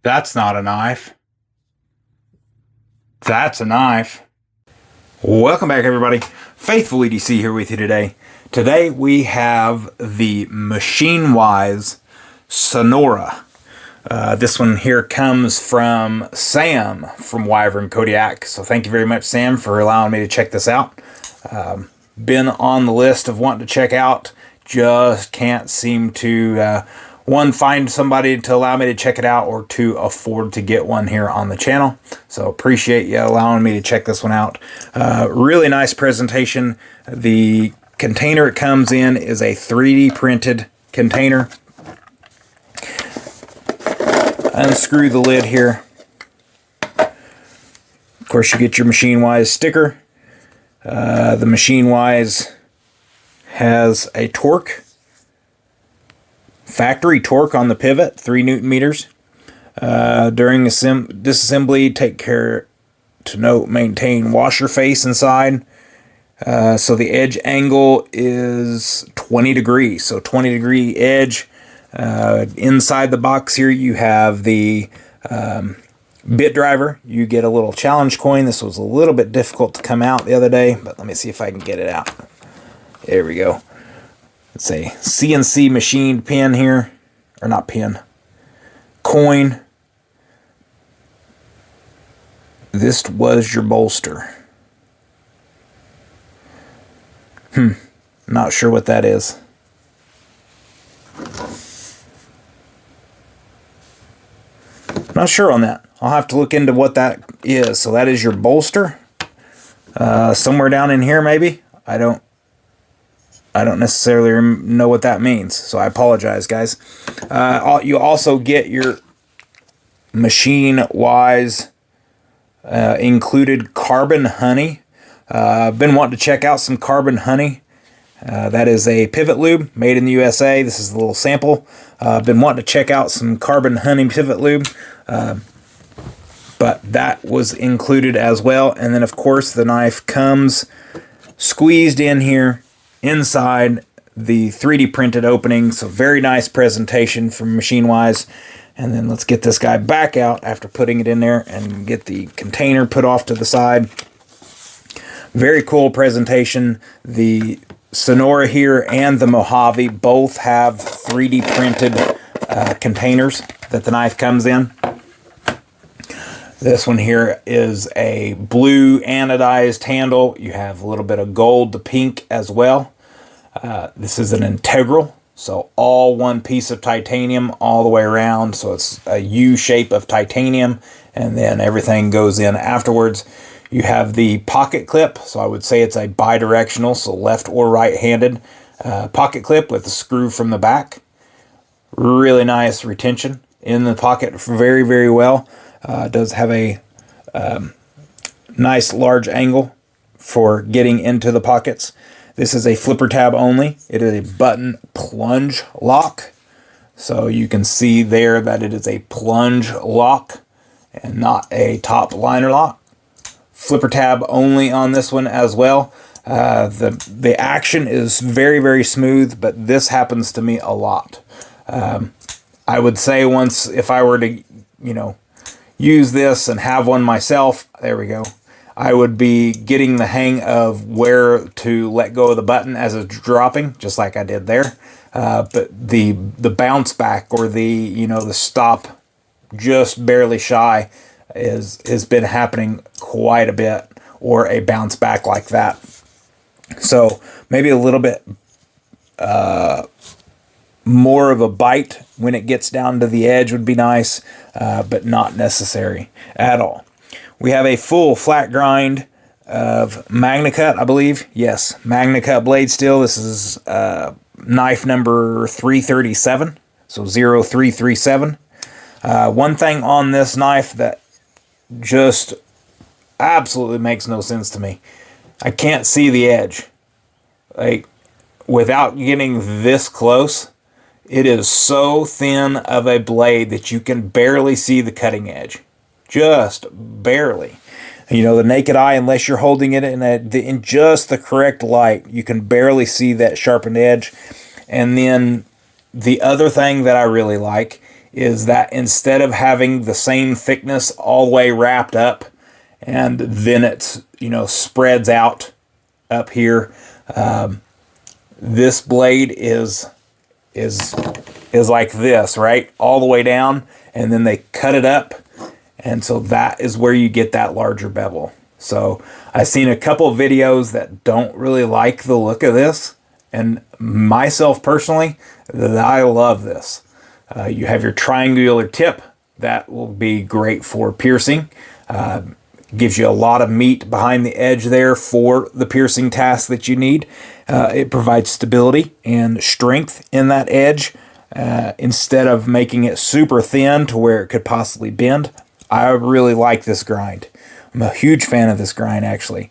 That's not a knife. That's a knife. Welcome back, everybody. Faithful EDC here with you today. Today we have the Machinewise SONORA. This one here comes from Sam from Wyvern Kodiak. So thank you very much, Sam, for allowing me to check this out. Been on the list of wanting to check out. Just can't seem to, one, find somebody to allow me to check it out, or two, afford to get one here on the channel. So appreciate you allowing me to check this one out. Really nice presentation. The container it comes in is a 3D printed container. Unscrew the lid here. Of course, you get your Machinewise sticker. The Machinewise has a torque, factory torque on the pivot, 3 Newton meters. During disassembly, take care to maintain washer face inside. So the edge angle is 20 degrees, so 20 degree edge. Inside the box here you have the bit driver. You get a little challenge coin. This was a little bit difficult to come out the other day, but let me see if I can get it out. There we go. It's a CNC machined pin here, or not pin, coin. This was your bolster. Not sure what that is. Not sure on that. I'll have to look into what that is. So that is your bolster. Somewhere down in here, maybe. I don't necessarily know what that means, so I apologize, guys. You also get your Machinewise included carbon honey. I've been wanting to check out some carbon honey. That is a pivot lube made in the USA. This is a little sample. I've been wanting to check out some carbon honey pivot lube, but that was included as well. And then, of course, the knife comes squeezed in here inside the 3D printed opening. So very nice presentation from Machinewise. And then let's get this guy back out after putting it in there and get the container put off to the side. Very cool presentation. The SONORA here and the Mojave both have 3D printed containers that the knife comes in. This one here is a blue anodized handle. You have a little bit of gold to pink as well. This is an integral, so all one piece of titanium all the way around. So it's a U shape of titanium, and then everything goes in afterwards. You have the pocket clip, so I would say it's a bidirectional, so left or right-handed pocket clip with a screw from the back. Really nice retention in the pocket, very, very well. It does have a nice large angle for getting into the pockets. This is a flipper tab only. It is a button plunge lock. So you can see there that it is a plunge lock and not a top liner lock. Flipper tab only on this one as well. The action is very, very smooth, but this happens to me a lot. I would say once, if I were to, use this and have one myself, there we go, I would be getting the hang of where to let go of the button as it's dropping, just like I did there. But the bounce back, or the stop just barely shy, has been happening quite a bit, or a bounce back like that. So maybe a little bit more of a bite when it gets down to the edge would be nice, but not necessary at all. We have a full flat grind of MagnaCut, I believe. Yes, MagnaCut blade steel. This is knife number 337, so 0337. One thing on this knife that just absolutely makes no sense to me. I can't see the edge. Like, without getting this close, it is so thin of a blade that you can barely see the cutting edge. Just barely. The naked eye, unless you're holding it in just the correct light, you can barely see that sharpened edge. And then the other thing that I really like is that instead of having the same thickness all the way wrapped up, and then it's, you know, spreads out up here, this blade is like this, right? All the way down, and then they cut it up, and so that is where you get that larger bevel. So I've seen a couple of videos that don't really like the look of this, and myself personally, I love this. You have your triangular tip that will be great for piercing. Gives you a lot of meat behind the edge there for the piercing task that you need. It provides stability and strength in that edge instead of making it super thin to where it could possibly bend. I really like this grind. I'm a huge fan of this grind, actually.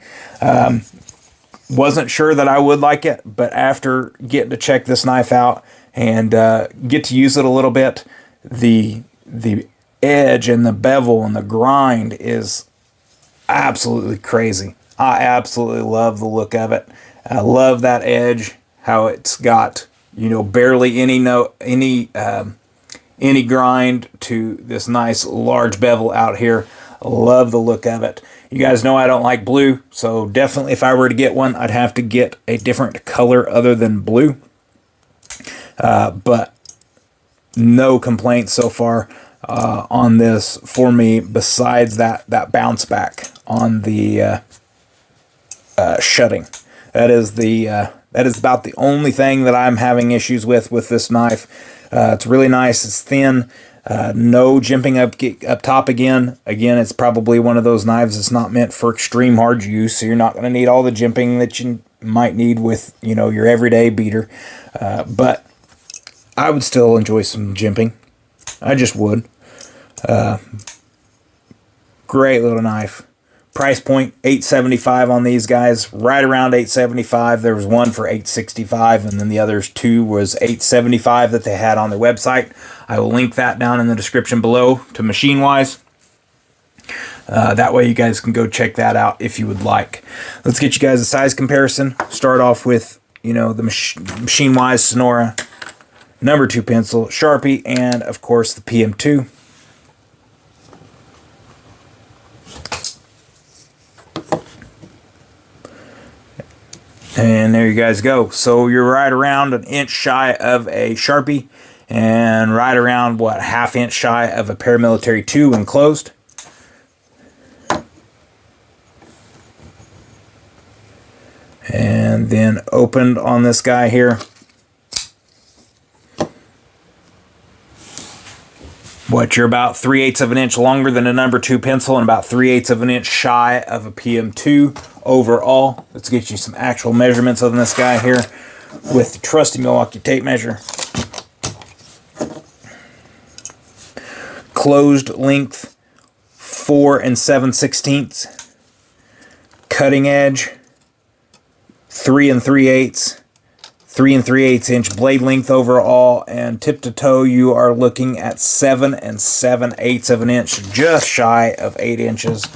Wasn't sure that I would like it, but after getting to check this knife out and get to use it a little bit, the edge and the bevel and the grind is absolutely crazy. I absolutely love the look of it. I love that edge, how it's got, you know, barely any grind to this nice large bevel out here. I love the look of it. You guys know I don't like blue, so definitely if I were to get one, I'd have to get a different color other than blue. But no complaints so far on this for me, besides that bounce back on the shutting. That is about the only thing that I'm having issues with this knife. It's really nice. It's thin. No jimping up top again. Again, it's probably one of those knives that's not meant for extreme hard use, so you're not going to need all the jimping that you might need with, you know, your everyday beater. But I would still enjoy some jimping. I just would. Great little knife. Price point $875 on these guys, right around $875. There was one for $865, and then the others two was $875 that they had on their website. I will link that down in the description below to Machinewise. That way you guys can go check that out if you would like. Let's get you guys a size comparison. Start off with, you know, the Machinewise Sonora number 2 pencil, Sharpie, and of course the PM2. And there you guys go. So you're right around an inch shy of a Sharpie, and right around, what, ½ inch shy of a Paramilitary 2 enclosed. And then opened on this guy here. What, you're about 3/8 of an inch longer than a number 2 pencil, and about 3/8 of an inch shy of a PM2 overall. Let's get you some actual measurements on this guy here with the trusty Milwaukee tape measure. Closed length 4 7/16. Cutting edge 3 3/8. 3 3/8 inch blade length overall, and tip to toe you are looking at 7 7/8 of an inch, just shy of 8 inches.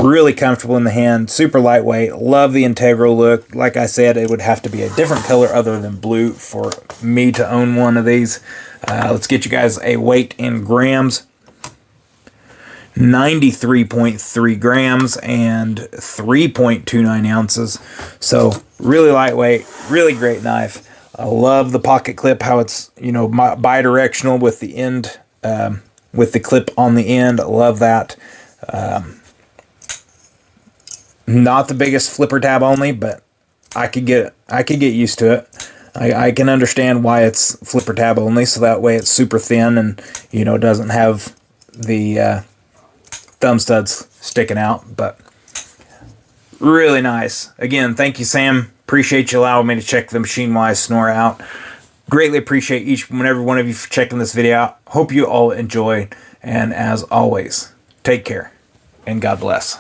Really comfortable in the hand, super lightweight. Love the integral look. Like I said, it would have to be a different color other than blue for me to own one of these. Let's get you guys a weight in grams. 93.3 grams and 3.29 ounces. So really lightweight, really great knife. I love the pocket clip, how it's, you know, bi-directional with the end, with the clip on the end. I love that. Not the biggest flipper tab only, but I could get used to it. I can understand why it's flipper tab only, so that way it's super thin and, you know, doesn't have the thumb studs sticking out. But really nice. Again, thank you, Sam. Appreciate you allowing me to check the Machinewise Sonora out. Greatly appreciate each and every one of you for checking this video out. Hope you all enjoyed, and as always, take care and God bless.